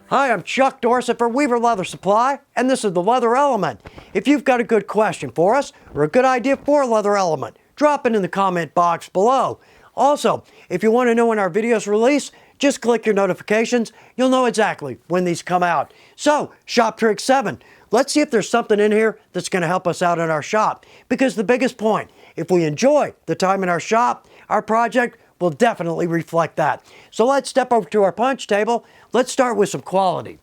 Hi, I'm Chuck Dorsett for Weaver Leather Supply, and this is the Leather Element. If you've got a good question for us or a good idea for a Leather Element, drop it in the comment box below. Also, if you want to know when our videos release, just click your notifications. You'll know exactly when these come out. So, shop trick 7. Let's see if there's something in here that's going to help us out in our shop. Because the biggest point, if we enjoy the time in our shop, our project will definitely reflect that. So let's step over to our punch table. Let's start with some quality.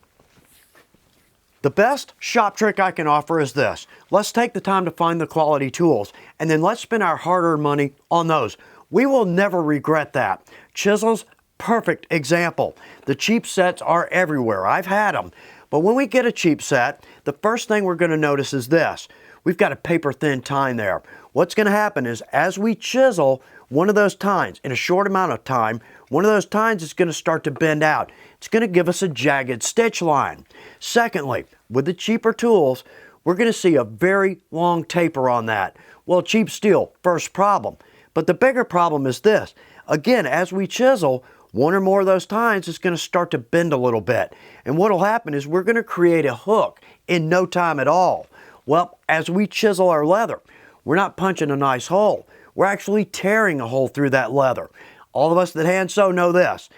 The best shop trick I can offer is this. Let's take the time to find the quality tools, and then let's spend our hard-earned money on those. We will never regret that. Chisels, perfect example. The cheap sets are everywhere. I've had them. But when we get a cheap set, the first thing we're going to notice is this. We've got a paper-thin tine there. What's going to happen is as we chisel one of those tines in a short amount of time, one of those tines is going to start to bend out. It's going to give us a jagged stitch line. Secondly, with the cheaper tools, we're going to see a very long taper on that. Well, cheap steel, first problem. But the bigger problem is this. Again, as we chisel, one or more of those tines is going to start to bend a little bit. And what will happen is we're going to create a hook in no time at all. Well, as we chisel our leather, we're not punching a nice hole. We're actually tearing a hole through that leather. All of us that hand sew know this.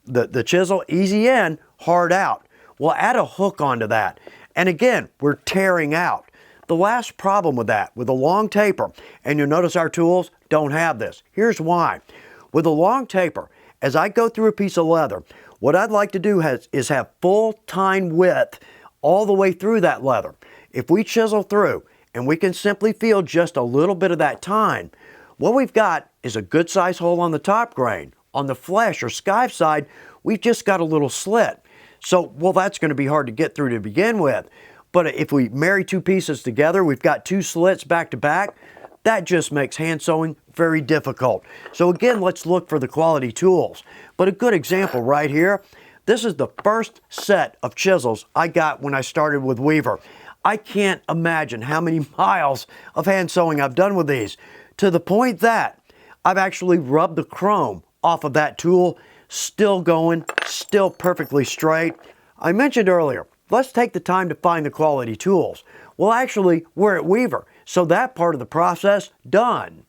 The chisel, easy in, hard out. We'll add a hook onto that. And again, we're tearing out. The last problem with that, with a long taper, and you'll notice our tools don't have this. Here's why. With a long taper, as I go through a piece of leather, what I'd like to do is have full tine width all the way through that leather. If we chisel through and we can simply feel just a little bit of that tine, what we've got is a good size hole on the top grain. On the flesh or skive side, we've just got a little slit. So, well, that's going to be hard to get through to begin with. But if we marry two pieces together, we've got two slits back to back. That just makes hand sewing very difficult. So again, let's look for the quality tools. But a good example right here, this is the first set of chisels I got when I started with Weaver. I can't imagine how many miles of hand sewing I've done with these, to the point that I've actually rubbed the chrome off of that tool, still going, still perfectly straight. I mentioned earlier, let's take the time to find the quality tools. Well, actually, we're at Weaver, so that part of the process done.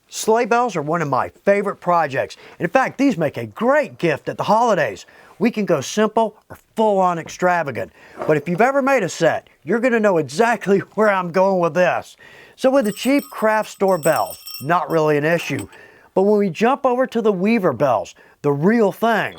Sleigh bells are one of my favorite projects. In fact, these make a great gift at the holidays. We can go simple or full-on extravagant. But if you've ever made a set, you're going to know exactly where I'm going with this. So with the cheap craft store bells, not really an issue. But when we jump over to the Weaver bells, the real thing,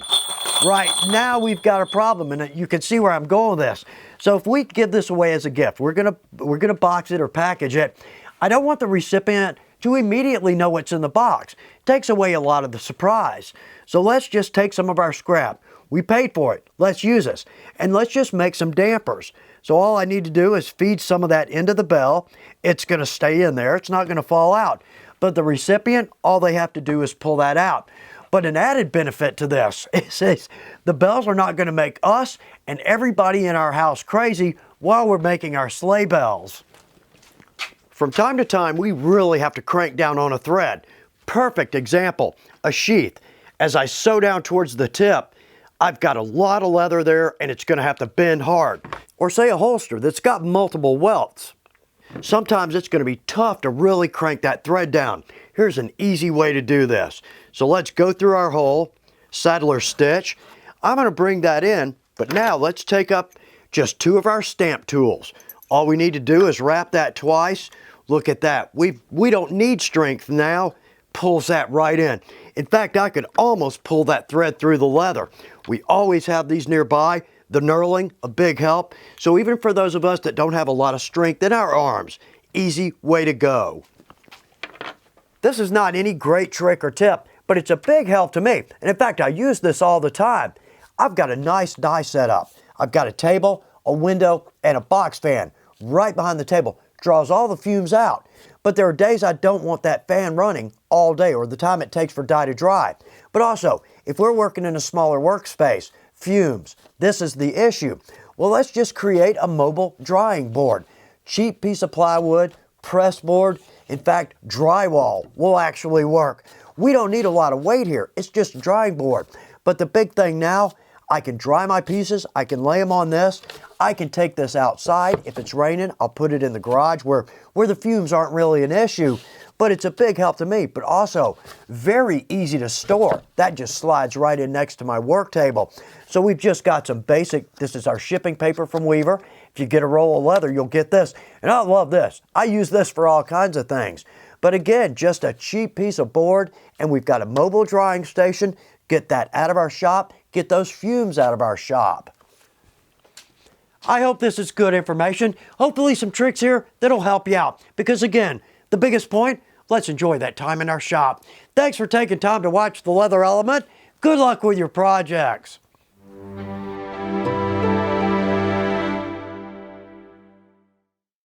right now we've got a problem, and you can see where I'm going with this. So if we give this away as a gift, we're gonna box it or package it. I don't want the recipient to immediately know what's in the box. It takes away a lot of the surprise. So let's just take some of our scrap. We paid for it. Let's use this. And let's just make some dampers. So all I need to do is feed some of that into the bell. It's going to stay in there. It's not going to fall out. But the recipient, all they have to do is pull that out. But an added benefit to this is the bells are not going to make us and everybody in our house crazy while we're making our sleigh bells. From time to time, we really have to crank down on a thread. Perfect example, a sheath. As I sew down towards the tip, I've got a lot of leather there and it's going to have to bend hard. Or say a holster that's got multiple welts. Sometimes it's going to be tough to really crank that thread down. Here's an easy way to do this. So let's go through our hole, saddler stitch. I'm going to bring that in, but now let's take up just two of our stamp tools. All we need to do is wrap that twice. Look at that. We don't need strength now. Pulls that right in. In fact, I could almost pull that thread through the leather. We always have these nearby. The knurling, a big help. So even for those of us that don't have a lot of strength in our arms, easy way to go. This is not any great trick or tip, but it's a big help to me. And in fact, I use this all the time. I've got a nice die set up. I've got a table, a window, and a box fan right behind the table. Draws all the fumes out. But there are days I don't want that fan running all day or the time it takes for dye to dry. But also, if we're working in a smaller workspace, fumes, this is the issue. Well, let's just create a mobile drying board. Cheap piece of plywood, press board, in fact, drywall will actually work. We don't need a lot of weight here. It's just a drying board. But the big thing now, I can dry my pieces. I can lay them on this. I can take this outside. If it's raining, I'll put it in the garage where the fumes aren't really an issue. But it's a big help to me, but also very easy to store. That just slides right in next to my work table. So we've just got some basic, this is our shipping paper from Weaver. If you get a roll of leather, you'll get this. And I love this. I use this for all kinds of things. But again, just a cheap piece of board, and we've got a mobile drying station. Get that out of our shop. Get those fumes out of our shop. I hope this is good information. Hopefully some tricks here that'll help you out. Because again, the biggest point, let's enjoy that time in our shop. Thanks for taking time to watch The Leather Element. Good luck with your projects.